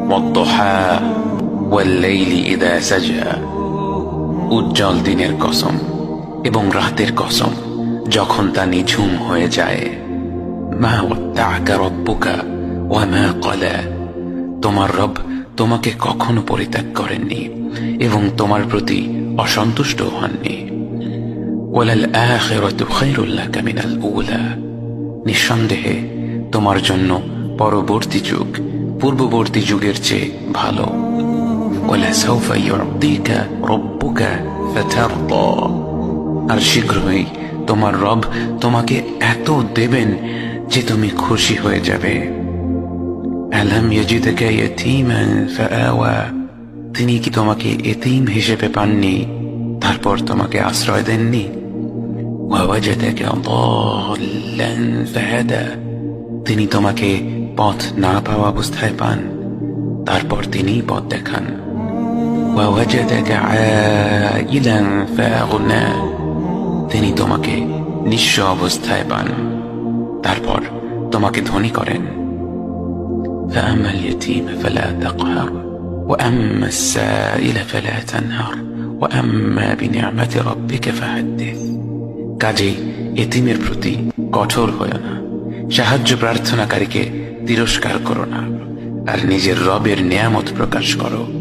ওয়াদ-দুহা ওয়াল-লাইলি ইযা সাজা, উজ্জ্বল দিনের কসম এবং রাতের কসম যখন তা নিঝুম হয়ে যায়। মা ওয়াদ্দা'আকা রাব্বুকা ওয়া মা ক্বালা, তোমার রব তোমাকে কখনো পরিত্যাগ করেননি এবং তোমার প্রতি অসন্তুষ্ট হননি। ওয়ালাল আখিরাতু খায়রুল লাকা মিনাল উলা, নিঃসন্দেহে তোমার জন্য পরবর্তী যুগ পূর্ববর্তী যুগের চেয়ে ভালো। ওয়ালা সাউফা ইউ'তিকা রাব্বুকা ফাতারদা, আর শীঘ্রই তোমার রব তোমাকে এত দেবেন যে তুমি খুশি হয়ে যাবে। আলাম ইয়াজিদকা ইয়াতীমান ফাআওয়া, তিনি কি তোমাকে এতিম হিসেবে পাননি তারপর তোমাকে আশ্রয় দেননি? ওয়া ওয়াজাদাকা দাল্লান ফাহাদা, তিনি তোমাকে পথ না পাওয়া অবস্থায় পান তারপর তিনিই পথ দেখান। ওয়া ওয়াজাদাকা আইলান ফাআগনা, তিনি তোমাকে নিঃস্ব অবস্থায় পান তারপর তোমাকে ধনী করেন। فأما اليتيم فلا تقهر وأما السائل فلا تنهر وأما بنعمة ربك فحدث, কাজেই এতিমের প্রতি কঠোর হয়ো না, সাহায্য প্রার্থনাকারীকে তিরস্কার করো না, আর নিজের রবের নিয়ামত প্রকাশ করো।